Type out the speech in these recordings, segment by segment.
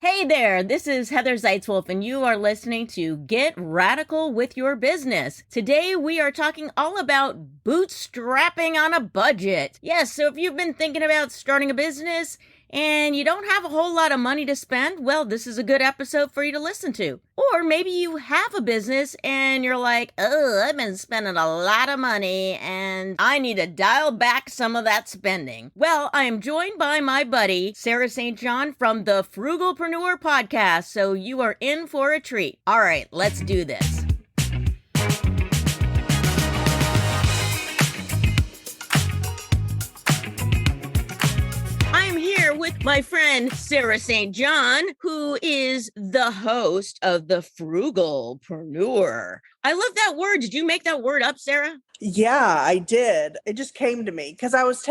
Hey there, this is Heather Zeitzwolf, and you are listening to Get Radical with Your Business. Today, we are talking all about bootstrapping on a budget. Yes, so if you've been thinking about starting a business and you don't have a whole lot of money to spend, well, this is a good episode for you to listen to. Or maybe you have a business and you're like, oh, I've been spending a lot of money and I need to dial back some of that spending. Well, I am joined by my buddy, Sarah St. John from the Frugalpreneur podcast, so you are in for a treat. All right, let's do this. With my friend Sarah St. John, who is the host of the Frugalpreneur. I love that word. Did you make that word up, Sarah? Yeah, I did. It just came to me because I was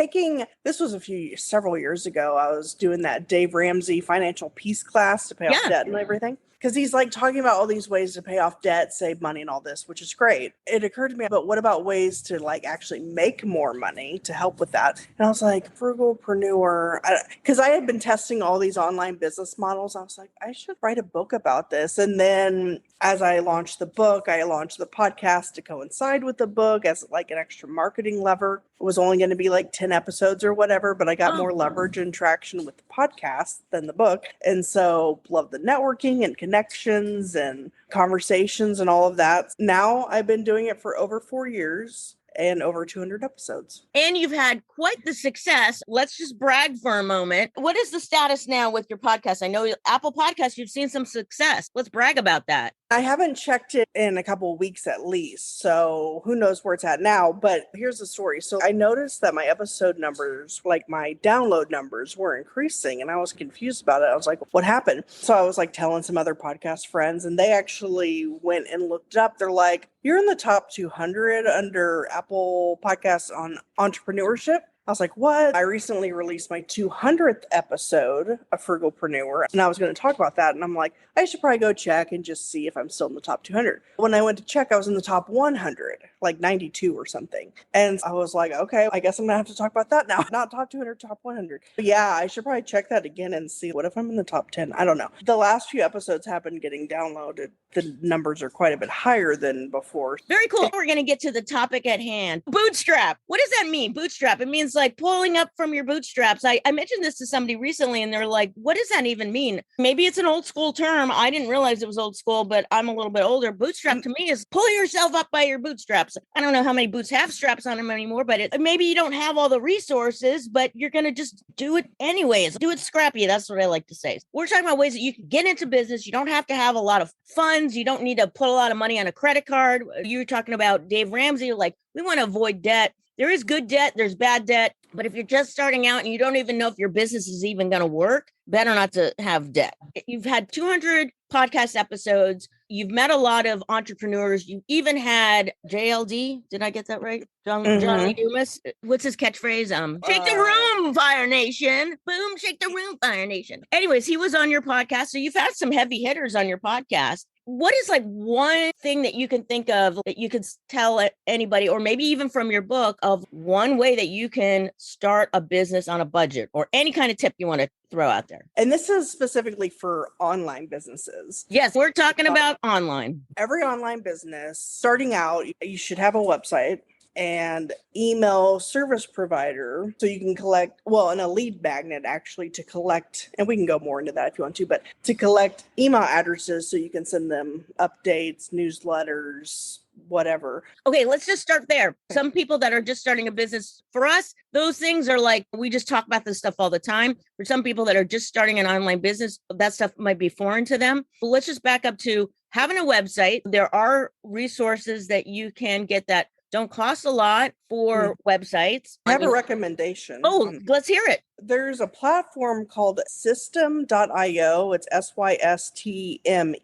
this was several years ago. I was doing that Dave Ramsey financial peace class to pay off debt and everything. Because he's like talking about all these ways to pay off debt, save money and all this, which is great. It occurred to me, but what about ways to like actually make more money to help with that? And I was like, Frugalpreneur, because I had been testing all these online business models. I was like, I should write a book about this. And then as I launched the book, I launched the podcast to coincide with the book as like an extra marketing lever. It was only going to be like 10 episodes or whatever, but I got more leverage and traction with the podcast than the book. And so love the networking and connections and conversations and all of that. Now I've been doing it for over 4 years and over 200 episodes. And you've had quite the success. Let's just brag for a moment. What is the status now with your podcast? I know Apple Podcasts, you've seen some success. Let's brag about that. I haven't checked it in a couple of weeks at least, so who knows where it's at now, but here's the story. So I noticed that my episode numbers, like my download numbers, were increasing, and I was confused about it. I was like, what happened? So I was like telling some other podcast friends, and they actually went and looked up. They're like, you're in the top 200 under Apple Podcasts on entrepreneurship. I was like, what? I recently released my 200th episode of Frugalpreneur, and I was going to talk about that. And I'm like, I should probably go check and just see if I'm still in the top 200. When I went to check, I was in the top 100, like 92 or something. And I was like, okay, I guess I'm going to have to talk about that now. Not top 200, top 100. But yeah, I should probably check that again and see what if I'm in the top 10. I don't know. The last few episodes have been getting downloaded. The numbers are quite a bit higher than before. Very cool. We're going to get to the topic at hand. Bootstrap. What does that mean? Bootstrap. It means like pulling up from your bootstraps. I mentioned this to somebody recently and they're like, what does that even mean? Maybe it's an old school term. I didn't realize it was old school, but I'm a little bit older. Bootstrap to me is pull yourself up by your bootstraps. I don't know how many boots have straps on them anymore, but maybe you don't have all the resources, but you're going to just do it anyways. Do it scrappy. That's what I like to say. We're talking about ways that you can get into business. You don't have to have a lot of funds. You don't need to put a lot of money on a credit card. You were talking about Dave Ramsey, like we want to avoid debt. There is good debt, there's bad debt, but if you're just starting out and you don't even know if your business is even going to work, better not to have debt. You've had 200 podcast episodes. You've met a lot of entrepreneurs. You even had JLD. Did I get that right? John Lee Dumas. What's his catchphrase? Shake the room, Fire Nation. Boom, shake the room, Fire Nation. Anyways, he was on your podcast. So you've had some heavy hitters on your podcast. What is like one thing that you can think of that you could tell anybody, or maybe even from your book, of one way that you can start a business on a budget, or any kind of tip you want to throw out there? And this is specifically for online businesses. Yes, we're talking about online. Every online business starting out, you should have a website and email service provider so you can collect, and a lead magnet actually to collect, and we can go more into that if you want to, but to collect email addresses so you can send them updates, newsletters, whatever. Okay, let's just start there. Some people that are just starting a business, for us, those things are like, we just talk about this stuff all the time. For some people that are just starting an online business, that stuff might be foreign to them. But let's just back up to having a website. There are resources that you can get that don't cost a lot for websites. I have a recommendation. Oh, let's hear it. There's a platform called system.io. It's systme.io.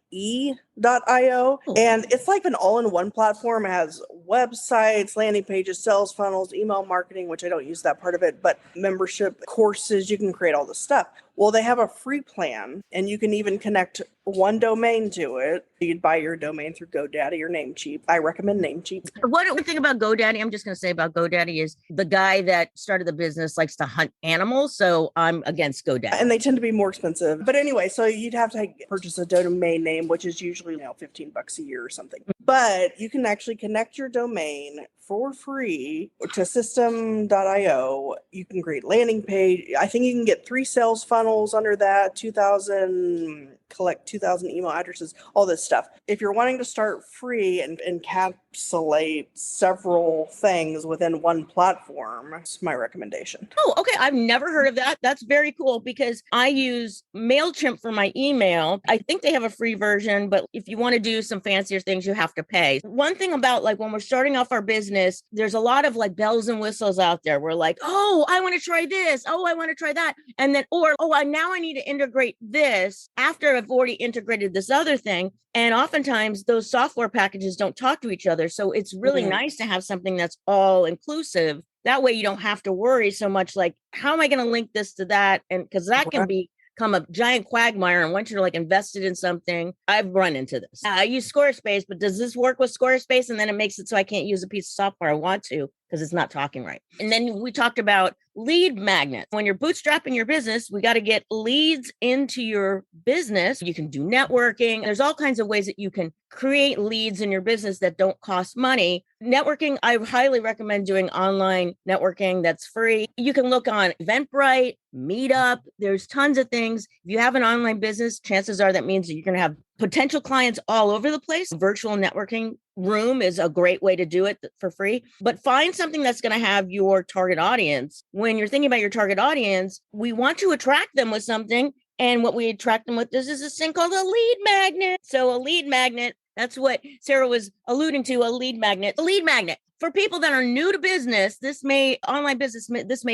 And it's like an all-in-one platform. It has websites, landing pages, sales funnels, email marketing, which I don't use that part of it, but membership, courses, you can create all this stuff. Well, they have a free plan, and you can even connect one domain to it. You'd buy your domain through GoDaddy or Namecheap. I recommend Namecheap. One thing about GoDaddy, I'm just going to say about GoDaddy is the guy that started the business likes to hunt animals. So I'm against GoDaddy. And they tend to be more expensive. But anyway, so you'd have to purchase a domain name, which is usually $15 a year or something. But you can actually connect your domain for free to system.io. You can create landing page. I think you can get 3 sales funnels under that, 2,000, collect 2,000 email addresses, all this stuff. If you're wanting to start free and encapsulate several things within one platform, it's my recommendation. Oh, okay. I've never heard of that. That's very cool because I use MailChimp for my email. I think they have a free version, but if you want to do some fancier things, you have to pay. One thing about like when we're starting off our business, there's a lot of like bells and whistles out there. We're like, oh, I want to try this. Oh, I want to try that. And then, now I need to integrate this after I've already integrated this other thing. And oftentimes those software packages don't talk to each other. So it's really nice to have something that's all inclusive. That way you don't have to worry so much like, how am I going to link this to that? And because that can become a giant quagmire. And once you're like invested in something, I've run into this. I use Squarespace, but does this work with Squarespace? And then it makes it so I can't use a piece of software I want to because it's not talking right. And then we talked about lead magnets. When you're bootstrapping your business, we got to get leads into your business. You can do networking. There's all kinds of ways that you can create leads in your business that don't cost money. Networking, I highly recommend doing online networking that's free. You can look on Eventbrite, Meetup. There's tons of things. If you have an online business, chances are that means that you're going to have potential clients all over the place. Virtual networking room is a great way to do it for free, but find something that's going to have your target audience. When you're thinking about your target audience, we want to attract them with something. And what we attract them with is this thing called a lead magnet. So a lead magnet, that's what Sarah was alluding to, a lead magnet. A lead magnet. For people that are new to business, this may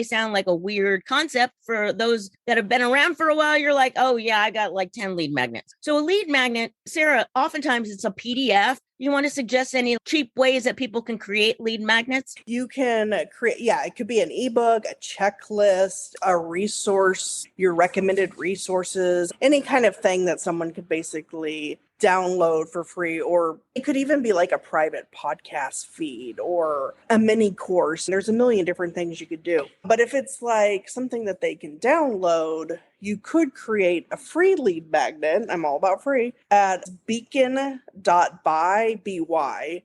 sound like a weird concept. For those that have been around for a while, you're like, oh yeah, I got like 10 lead magnets. So a lead magnet, Sarah, oftentimes it's a PDF. You want to suggest any cheap ways that people can create lead magnets? You can create, it could be an ebook, a checklist, a resource, your recommended resources, any kind of thing that someone could basically download for free, or it could even be like a private podcast feed or a mini course. There's a million different things you could do. But if it's like something that they can download, you could create a free lead magnet. I'm all about free at beacon.by.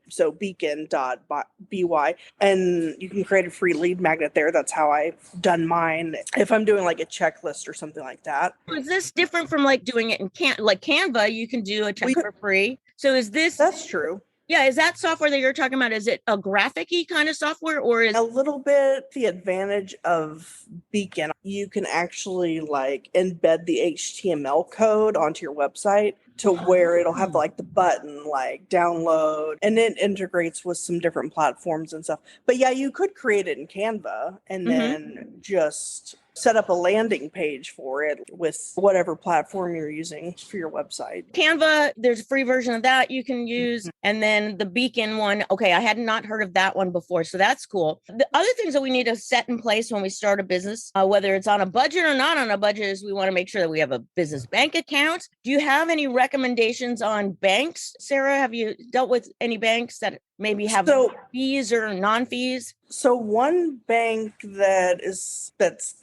So beacon.by. And you can create a free lead magnet there. That's how I've done mine. If I'm doing like a checklist or something like that. Is this different from like doing it in Canva? You can do a check for free. So is this? That's true. Yeah. Is that software that you're talking about? Is it a graphic-y kind of software or is a little bit the advantage of Beacon? You can actually like embed the HTML code onto your website to where it'll have like the button like download, and it integrates with some different platforms and stuff. But yeah, you could create it in Canva and then just set up a landing page for it with whatever platform you're using for your website. Canva, there's a free version of that you can use. And then the Beacon one, okay, I had not heard of that one before. So that's cool. The other things that we need to set in place when we start a business, whether it's on a budget or not on a budget, is we want to make sure that we have a business bank account. Do you have any recommendations on banks? Sarah, have you dealt with any banks that maybe have fees or non-fees? So one bank that's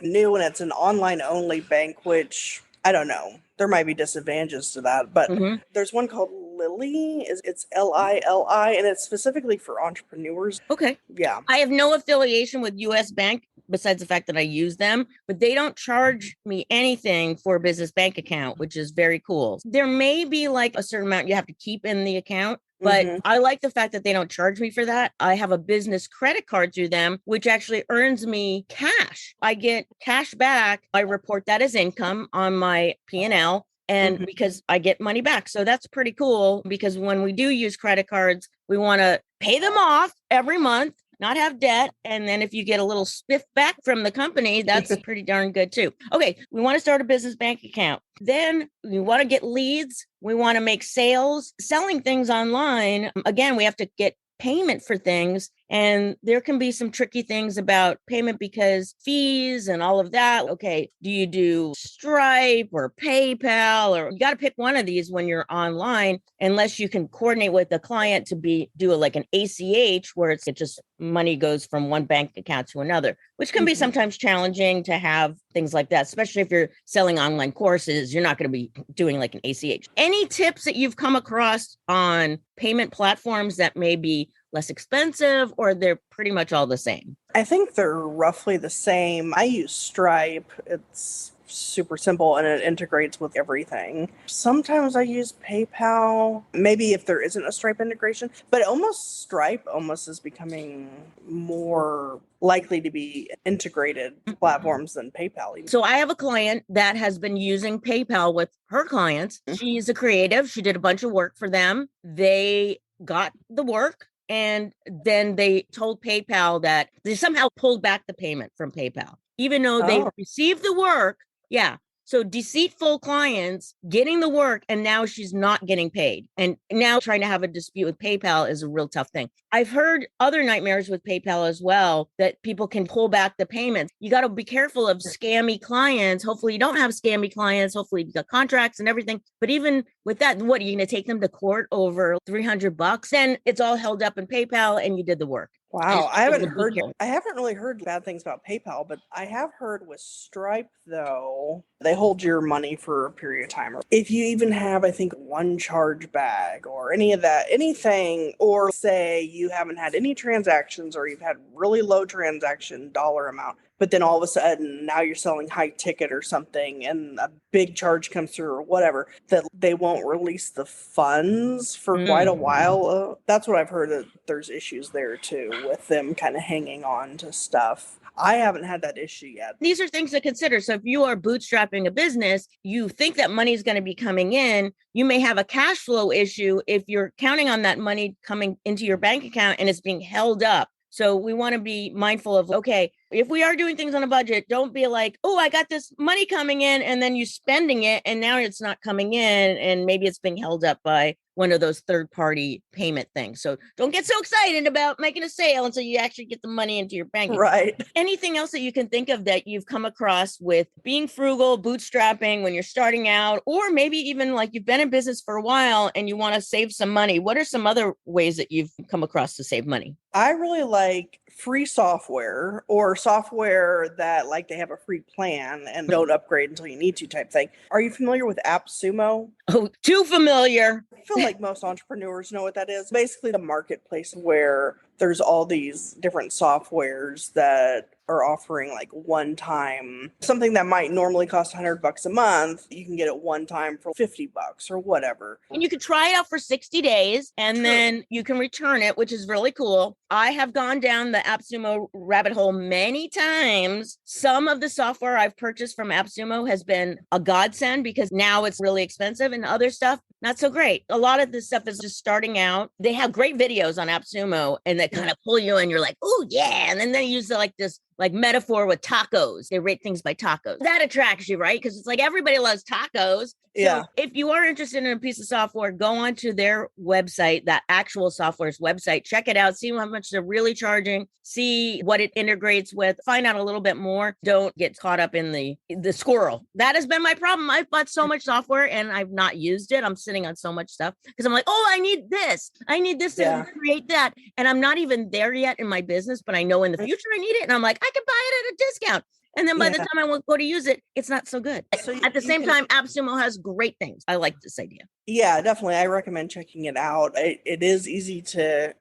new, and it's an online only bank, which I don't know. There might be disadvantages to that, but there's one called Lily. It's Lili, and it's specifically for entrepreneurs. Okay. Yeah. I have no affiliation with US Bank besides the fact that I use them, but they don't charge me anything for a business bank account, which is very cool. There may be like a certain amount you have to keep in the account, but I like the fact that they don't charge me for that. I have a business credit card through them, which actually earns me cash. I get cash back. I report that as income on my P&L. And because I get money back. So that's pretty cool, because when we do use credit cards, we want to pay them off every month, not have debt. And then if you get a little spiff back from the company, that's pretty darn good too. Okay. We want to start a business bank account. Then we want to get leads. We want to make sales, selling things online. Again, we have to get payment for things. And there can be some tricky things about payment because fees and all of that. Okay, do you do Stripe or PayPal? Or you got to pick one of these when you're online, unless you can coordinate with the client to do like an ACH where it just money goes from one bank account to another, which can be sometimes challenging to have things like that, especially if you're selling online courses. You're not going to be doing like an ACH. Any tips that you've come across on payment platforms that may be less expensive, or they're pretty much all the same? I think they're roughly the same. I use Stripe. It's super simple and it integrates with everything. Sometimes I use PayPal, maybe if there isn't a Stripe integration, but Stripe is becoming more likely to be integrated platforms than PayPal even. So I have a client that has been using PayPal with her clients. She's a creative. She did a bunch of work for them. They got the work. And then they told PayPal that they somehow pulled back the payment from PayPal, even though they received the work. Yeah. So deceitful clients getting the work, and now she's not getting paid. And now trying to have a dispute with PayPal is a real tough thing. I've heard other nightmares with PayPal as well, that people can pull back the payments. You got to be careful of scammy clients. Hopefully you don't have scammy clients. Hopefully you've got contracts and everything. But even with that, what are you going to take them to court over $300? Then it's all held up in PayPal and you did the work. Wow, I haven't really heard bad things about PayPal, but I have heard with Stripe, though, they hold your money for a period of time. If you even have, I think, one charge bag or any of that, anything, or say you haven't had any transactions or you've had really low transaction dollar amount, but then all of a sudden now you're selling high ticket or something and a big charge comes through or whatever, that they won't release the funds for quite a while. That's what I've heard, that there's issues there too with them kind of hanging on to stuff. I haven't had that issue yet. These are things to consider. So if you are bootstrapping a business, you think that money is going to be coming in, you may have a cash flow issue if you're counting on that money coming into your bank account and it's being held up. So we want to be mindful of, okay, if we are doing things on a budget, don't be like, oh, I got this money coming in, and then you spending it and now it's not coming in, and maybe it's being held up by one of those third-party payment things. So don't get so excited about making a sale until you actually get the money into your bank account. Right. Anything else that you can think of that you've come across with being frugal, bootstrapping when you're starting out, or maybe even like you've been in business for a while and you want to save some money? What are some other ways that you've come across to save money? I really like free software, or software that like they have a free plan and don't upgrade until you need to type thing. Are you familiar with AppSumo? Oh, too familiar. I feel like most entrepreneurs know what that is. Basically the marketplace where there's all these different softwares that are offering like one time, something that might normally cost $100 a month, you can get it one time for $50 or whatever. And you can try it out for 60 days and then you can return it, which is really cool. I have gone down the AppSumo rabbit hole many times. Some of the software I've purchased from AppSumo has been a godsend because now it's really expensive, and other stuff, not so great. A lot of this stuff is just starting out. They have great videos on AppSumo and they kind of pull you in. You're like, oh yeah. And then they use this metaphor with tacos. They rate things by tacos. That attracts you, right? Because it's like everybody loves tacos. Yeah. So if you are interested in a piece of software, go onto their website, that actual software's website, check it out, see how much they're really charging, see what it integrates with, find out a little bit more. Don't get caught up in the squirrel. That has been my problem. I've bought so much software and I've not used it. I'm sitting on so much stuff because I'm like, oh, I need this. I need this to create that. And I'm not even there yet in my business, but I know in the future I need it. And I'm like, I can buy it at a discount. And then by the time I want to go to use it, it's not so good. So at the same time, AppSumo has great things. I like this idea. Yeah, definitely. I recommend checking it out. It is easy to,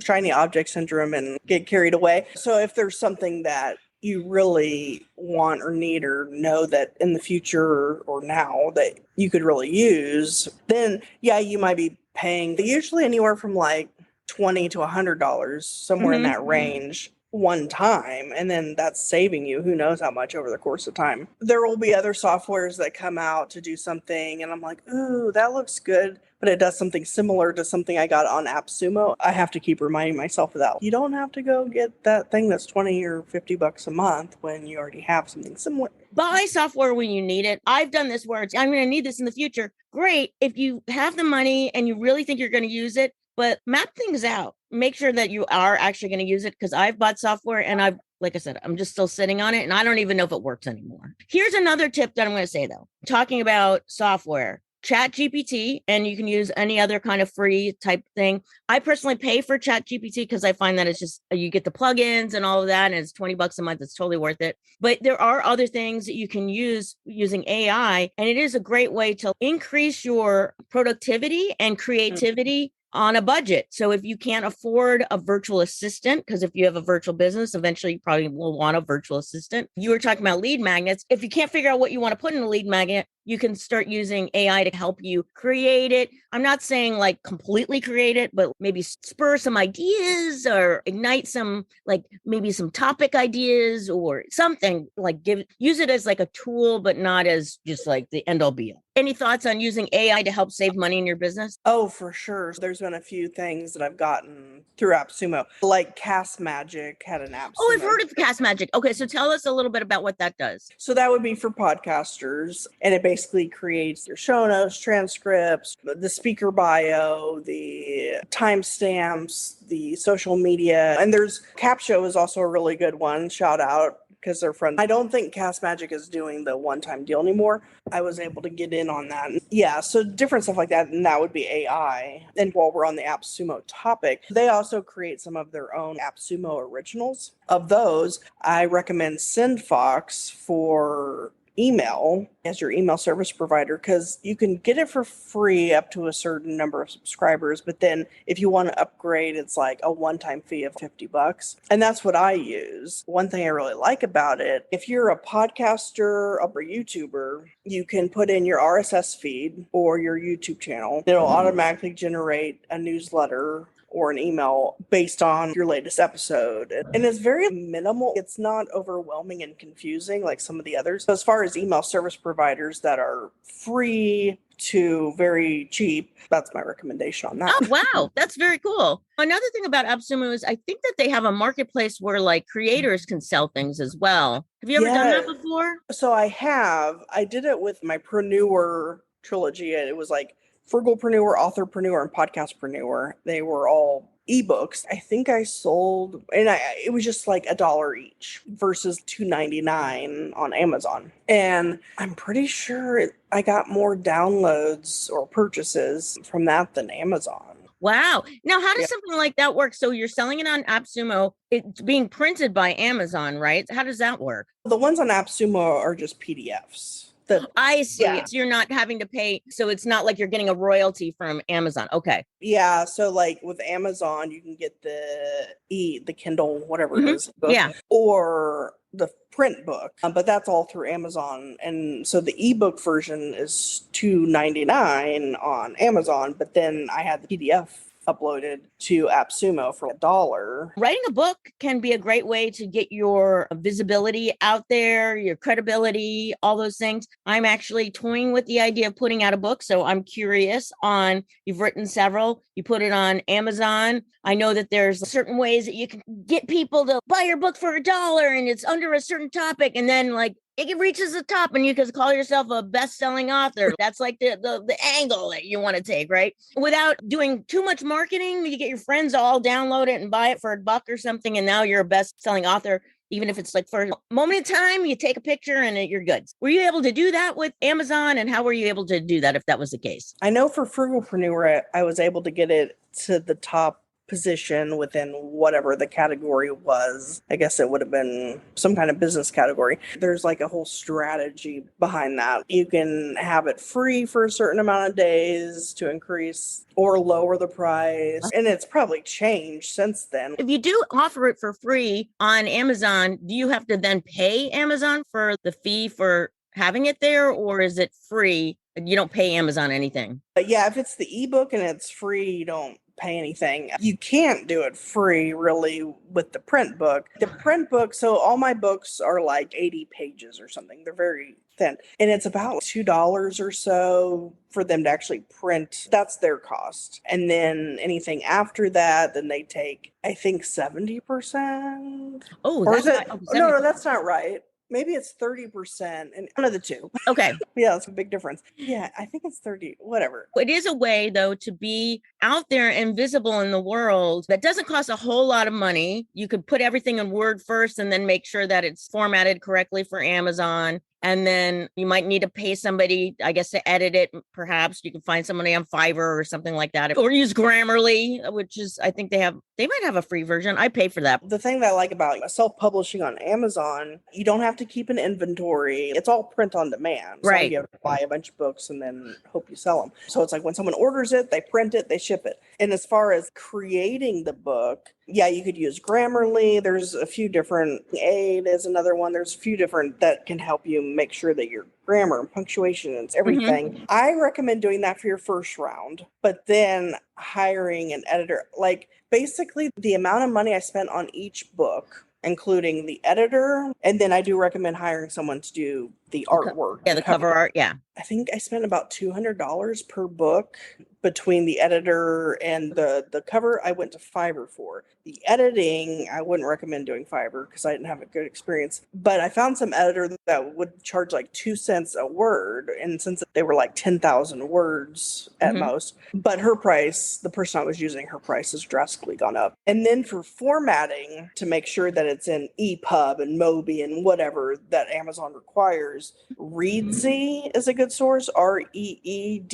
shiny object syndrome and get carried away. So if there's something that you really want or need or know that in the future or now that you could really use, then you might be paying usually anywhere from like $20 to $100, somewhere in that range, one time, and then that's saving you who knows how much over the course of time. There will be other softwares that come out to do something and I'm like, ooh, that looks good, but it does something similar to something I got on AppSumo. I have to keep reminding myself of that. You don't have to go get that thing that's $20 or $50 a month when you already have something similar. Buy software when you need it. I've done this where I'm going to need this in the future. Great. If you have the money and you really think you're going to use it, but map things out. Make sure that you are actually going to use it, because I've bought software and like I said, I'm just still sitting on it and I don't even know if it works anymore. Here's another tip that I'm going to say though, talking about software. Chat GPT, and you can use any other kind of free type thing. I personally pay for Chat GPT because I find that it's just, you get the plugins and all of that, and it's $20 a month. It's totally worth it. But there are other things that you can use using AI, and it is a great way to increase your productivity and creativity on a budget. So if you can't afford a virtual assistant, because if you have a virtual business, eventually you probably will want a virtual assistant. You were talking about lead magnets. If you can't figure out what you want to put in a lead magnet, you can start using AI to help you create it. I'm not saying like completely create it, but maybe spur some ideas or ignite some, like maybe some topic ideas or something, like use it as like a tool, but not as just like the end all be all. Any thoughts on using AI to help save money in your business? Oh, for sure. There's been a few things that I've gotten through AppSumo, like Cast Magic had an AppSumo. Oh, I've heard of Cast Magic. Okay, so tell us a little bit about what that does. So that would be for podcasters, and it basically creates your show notes, transcripts, the speaker bio, the timestamps, the social media, and there's Capshow is also a really good one. Shout out, because they're friends. I don't think Cast Magic is doing the one-time deal anymore. I was able to get in on that. Yeah, so different stuff like that, and that would be AI. And while we're on the AppSumo topic, they also create some of their own AppSumo originals. Of those, I recommend SendFox for email as your email service provider, because you can get it for free up to a certain number of subscribers, but then if you want to upgrade, it's like a one-time fee of $50, and that's what I use. One thing I really like about it, if you're a podcaster or a YouTuber, you can put in your RSS feed or your YouTube channel. It'll automatically generate a newsletter or an email based on your latest episode. And it's very minimal. It's not overwhelming and confusing like some of the others. As far as email service providers that are free to very cheap, that's my recommendation on that. Oh, wow. That's very cool. Another thing about AppSumo is I think that they have a marketplace where like creators can sell things as well. Have you ever done that before? So I did it with my Preneur trilogy. It was like Frugalpreneur, Authorpreneur, and Podcastpreneur. They were all ebooks. I think I sold, and it was just like $1 each versus $2.99 on Amazon. And I'm pretty sure I got more downloads or purchases from that than Amazon. Wow. Now, how does something like that work? So you're selling it on AppSumo. It's being printed by Amazon, right? How does that work? The ones on AppSumo are just PDFs. I see. Yeah. So you're not having to pay. So it's not like you're getting a royalty from Amazon. Okay. Yeah. So like with Amazon, you can get the Kindle, whatever it is, book, or the print book, but that's all through Amazon. And so the ebook version is $2.99 on Amazon, but then I had the PDF uploaded to AppSumo for $1. Writing a book can be a great way to get your visibility out there, your credibility, all those things. I'm actually toying with the idea of putting out a book. So I'm curious on, you've written several, you put it on Amazon. I know that there's certain ways that you can get people to buy your book for $1 and it's under a certain topic. And then like it reaches the top and you can call yourself a best-selling author. That's like the angle that you want to take, right? Without doing too much marketing, you get your friends all download it and buy it for $1 or something, and now you're a best-selling author. Even if it's like for a moment in time, you take a picture and you're good. Were you able to do that with Amazon, and how were you able to do that if that was the case? I know for Frugalpreneur, I was able to get it to the top position within whatever the category was. I guess it would have been some kind of business category. There's like a whole strategy behind that. You can have it free for a certain amount of days to increase or lower the price. And it's probably changed since then. If you do offer it for free on Amazon, do you have to then pay Amazon for the fee for having it there, or is it free? You don't pay Amazon anything. But yeah, if it's the ebook and it's free, you don't pay anything. You can't do it free really with the print book. The print book, so all my books are like 80 pages or something. They're very thin. And it's about $2 or so for them to actually print. That's their cost. And then anything after that, then they take, I think, 70%. Oh, or is it? No, that's not right. Maybe it's 30% and one of the two. Okay. Yeah, that's a big difference. Yeah, I think it's 30, whatever. It is a way, though, to be out there and visible in the world that doesn't cost a whole lot of money. You could put everything in Word first and then make sure that it's formatted correctly for Amazon. And then you might need to pay somebody, I guess, to edit it. Perhaps you can find somebody on Fiverr or something like that, or use Grammarly, which is, I think they might have a free version. I pay for that. The thing that I like about self-publishing on Amazon, you don't have to keep an inventory. It's all print on demand. So Right. you have to buy a bunch of books and then hope you sell them. So it's like when someone orders it, they print it, they ship it. And as far as creating the book, yeah, you could use Grammarly. There's a few different, Aid is another one. There's a few different that can help you make sure that your grammar and punctuation and everything. I recommend doing that for your first round, but then hiring an editor. Like basically the amount of money I spent on each book, including the editor, and then I do recommend hiring someone to do the artwork. Yeah, the cover art. Yeah. I think I spent about $200 per book between the editor and the cover. I went to Fiverr for the editing. I wouldn't recommend doing Fiverr because I didn't have a good experience, but I found some editor that would charge like 2 cents a word. And since they were like 10,000 words at most, but her price, the person I was using, her price has drastically gone up. And then for formatting to make sure that it's in EPUB and Mobi and whatever that Amazon requires, Reedsy is a good source, Reedsy.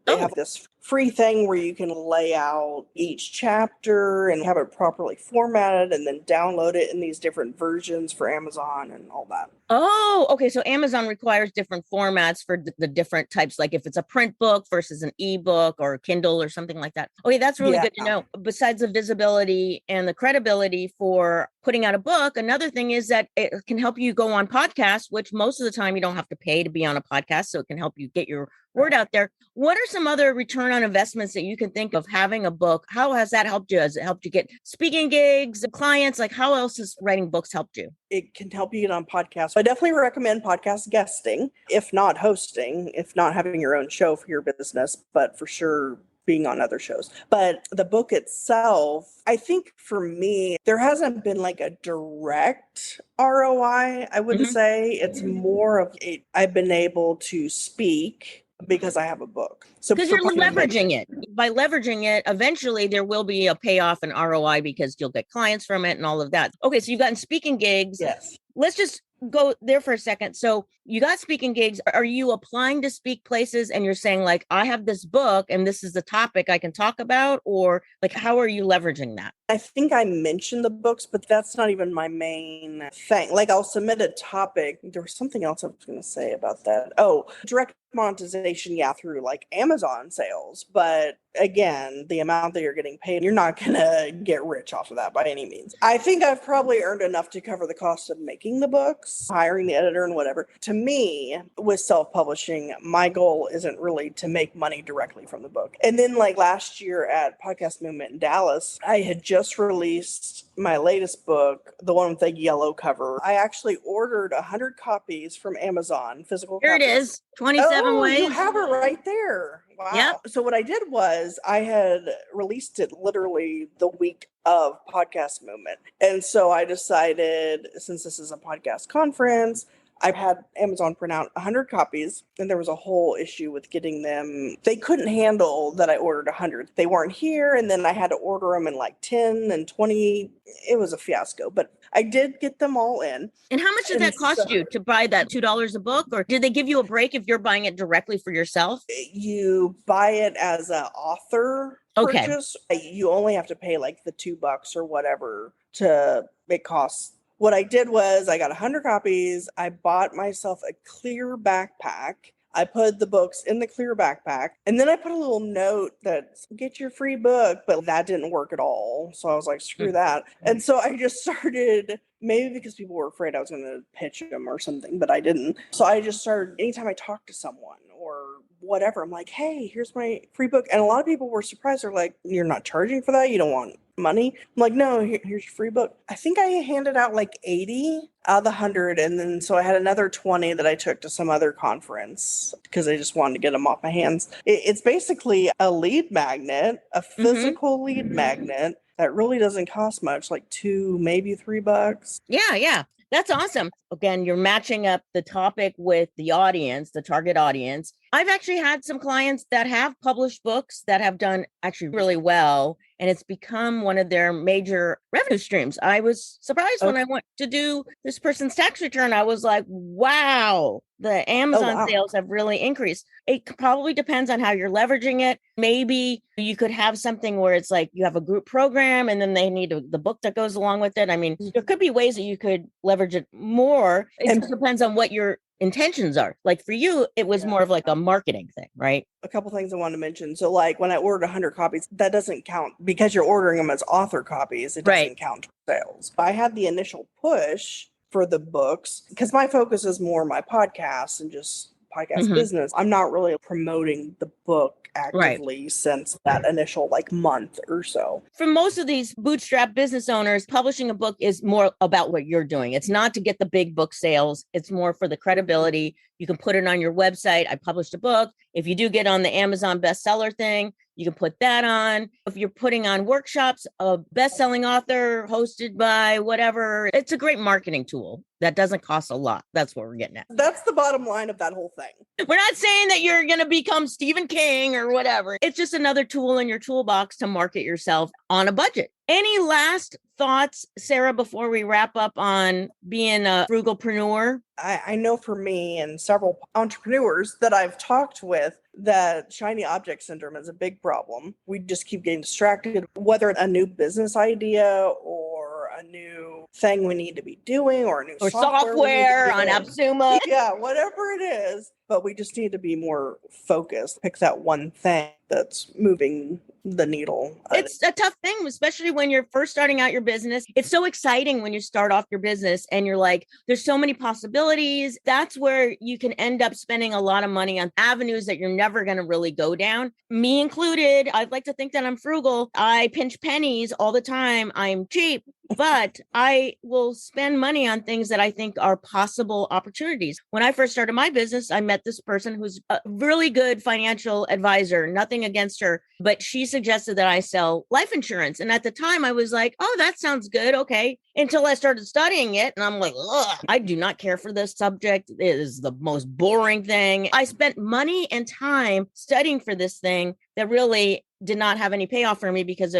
They have this free thing where you can lay out each chapter and have it properly formatted and then download it in these different versions for Amazon and all that. Oh, okay. So Amazon requires different formats for the different types, like if it's a print book versus an ebook or Kindle or something like that. Okay, that's really good to know. Besides the visibility and the credibility for putting out a book, another thing is that it can help you go on podcasts, which most of the time you don't have to pay to be on a podcast. So it can help you get your word out there. What are some other return on investments that you can think of having a book? How has that helped you? Has it helped you get speaking gigs, clients? Like how else has writing books helped you? It can help you get on podcasts. I definitely recommend podcast guesting, if not hosting, if not having your own show for your business, but for sure being on other shows. But the book itself, I think for me, there hasn't been like a direct ROI, I wouldn't say. It's more of I've been able to speak because I have a book. So because you're leveraging it. By leveraging it, eventually there will be a payoff and ROI because you'll get clients from it and all of that. Okay, so you've gotten speaking gigs. Yes. Let's just go there for a second. So you got speaking gigs. Are you applying to speak places and you're saying like, I have this book and this is the topic I can talk about? Or like, how are you leveraging that? I think I mentioned the books, but that's not even my main thing. Like I'll submit a topic. There was something else I was going to say about that. Oh, direct monetization, yeah, through like Amazon sales. But again, the amount that you're getting paid, you're not going to get rich off of that by any means. I think I've probably earned enough to cover the cost of making the books, hiring the editor and whatever. To me, with self-publishing, my goal isn't really to make money directly from the book. And then like last year at Podcast Movement in Dallas, I had just released my latest book, the one with the yellow cover. I actually ordered 100 copies from Amazon, physical Here copies. It is, 27 ways. You have it right there. Wow. Yep. So what I did was I had released it literally the week of Podcast Movement. And so I decided, since this is a podcast conference, I had Amazon print out 100 copies, and there was a whole issue with getting them. They couldn't handle that I ordered 100. They weren't here, and then I had to order them in like 10 and 20. It was a fiasco, but I did get them all in. And how much did that cost you to buy that $2 a book? Or did they give you a break if you're buying it directly for yourself? You buy it as an author purchase. You only have to pay like the $2 or whatever it costs. What I did was I got 100 copies. I bought myself a clear backpack. I put the books in the clear backpack, and then I put a little note that get your free book, but that didn't work at all. So I was like, screw that. And so I just started, maybe because people were afraid I was going to pitch them or something, but I didn't. So I just started, anytime I talked to someone or whatever, I'm like, hey, here's my free book. And a lot of people were surprised. They're like, you're not charging for that? You don't want money? I'm like, no, here's your free book. I think I handed out like 80 out of the 100. And then so I had another 20 that I took to some other conference because I just wanted to get them off my hands. It's basically a lead magnet, a physical lead magnet that really doesn't cost much, like $2, maybe $3. Yeah. That's awesome. Again, you're matching up the topic with the audience, the target audience. I've actually had some clients that have published books that have done actually really well, and it's become one of their major revenue streams. I was surprised when I went to do this person's tax return. I was like, wow, the Amazon sales have really increased. It probably depends on how you're leveraging it. Maybe you could have something where it's like you have a group program and then they need the book that goes along with it. I mean, there could be ways that you could leverage it more. It just depends on what your intentions are. Like for you, it was more of like a marketing thing, right? A couple things I wanted to mention. So like when I ordered 100 copies, that doesn't count because you're ordering them as author copies. It doesn't count sales. I had the initial push for the books because my focus is more my podcast and just podcast business. I'm not really promoting the book actively since that initial like month or so. For most of these bootstrap business owners, publishing a book is more about what you're doing. It's not to get the big book sales. It's more for the credibility. You can put it on your website. I published a book. If you do get on the Amazon bestseller thing, you can put that on. If you're putting on workshops, a best-selling author hosted by whatever, it's a great marketing tool that doesn't cost a lot. That's what we're getting at. That's the bottom line of that whole thing. We're not saying that you're going to become Stephen King or whatever. It's just another tool in your toolbox to market yourself on a budget. Any last thoughts, Sarah, before we wrap up on being a frugalpreneur? I know for me and several entrepreneurs that I've talked with that shiny object syndrome is a big problem. We just keep getting distracted, whether a new business idea or a new thing we need to be doing or a new software on AppSumo. Yeah, whatever it is. But we just need to be more focused. Pick that one thing that's moving the needle. It's a tough thing, especially when you're first starting out your business. It's so exciting when you start off your business and you're like, there's so many possibilities. That's where you can end up spending a lot of money on avenues that you're never going to really go down. Me included. I'd like to think that I'm frugal. I pinch pennies all the time. I'm cheap, but I will spend money on things that I think are possible opportunities. When I first started my business, I met this person who's a really good financial advisor, nothing against her, but she suggested that I sell life insurance. And at the time I was like, oh, that sounds good. Okay. Until I started studying it. And I'm like, ugh, I do not care for this subject. It is the most boring thing. I spent money and time studying for this thing that really did not have any payoff for me because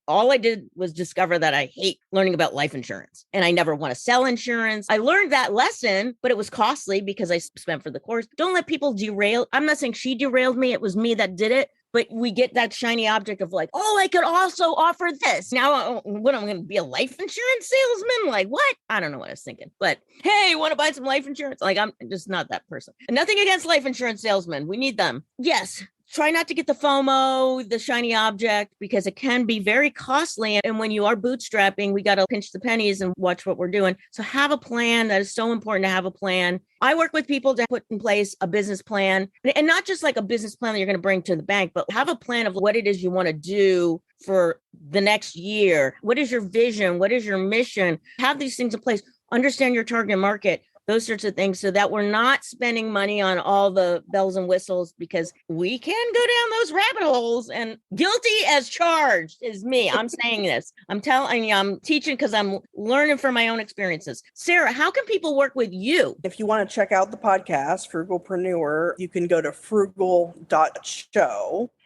all I did was discover that I hate learning about life insurance and I never want to sell insurance. I learned that lesson, but it was costly because I spent for the course. Don't let people derail. I'm not saying she derailed me. It was me that did it. But we get that shiny object of like, oh, I could also offer this. Now, what, I'm going to be a life insurance salesman? Like, what? I don't know what I was thinking. But hey, want to buy some life insurance? Like, I'm just not that person. And nothing against life insurance salesmen. We need them. Yes. Try not to get the FOMO, the shiny object, because it can be very costly. And when you are bootstrapping, we got to pinch the pennies and watch what we're doing. So have a plan. That is so important to have a plan. I work with people to put in place a business plan, and not just like a business plan that you're going to bring to the bank, but have a plan of what it is you want to do for the next year. What is your vision? What is your mission? Have these things in place. Understand your target market. Those sorts of things, so that we're not spending money on all the bells and whistles, because we can go down those rabbit holes. And guilty as charged is me. I'm saying this. I'm telling you, I'm teaching because I'm learning from my own experiences. Sarah, how can people work with you? If you want to check out the podcast, Frugalpreneur, you can go to frugal.show.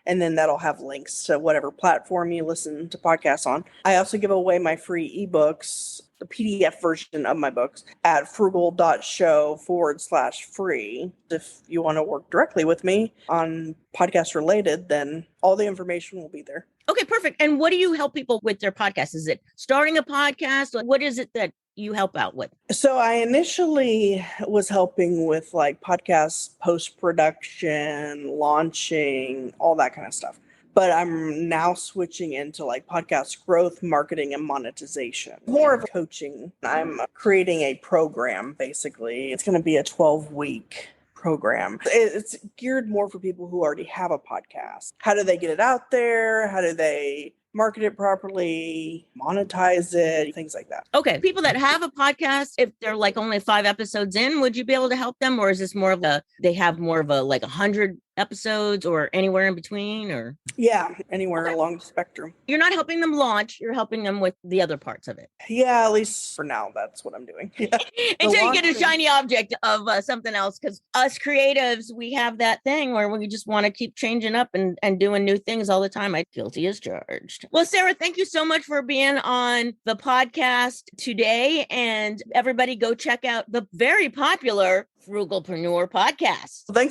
And then that'll have links to whatever platform you listen to podcasts on. I also give away my free ebooks, the PDF version of my books, at frugal.show/free. If you want to work directly with me on podcast related, then all the information will be there. Okay, perfect. And what do you help people with their podcast? Is it starting a podcast? What is it that you help out with? So I initially was helping with like podcast post-production, launching, all that kind of stuff. But I'm now switching into like podcast growth, marketing, and monetization. More of coaching. I'm creating a program, basically. It's going to be a 12-week program. It's geared more for people who already have a podcast. How do they get it out there? How do they market it properly, monetize it, things like that. Okay. People that have a podcast, if they're like only 5 episodes in, would you be able to help them? Or is this more of they have more of a like 100 episodes or anywhere in between, or Yeah, anywhere Okay. along the spectrum. You're not helping them launch, you're helping them with the other parts of it. Yeah, at least for now, that's what I'm doing. Yeah. Until you get a launching- shiny object of something else, because us creatives, we have that thing where we just want to keep changing up and doing new things all the time. I guilty as charged. Well, Sarah, thank you so much for being on the podcast today, and everybody go check out the very popular Frugalpreneur podcast. Thanks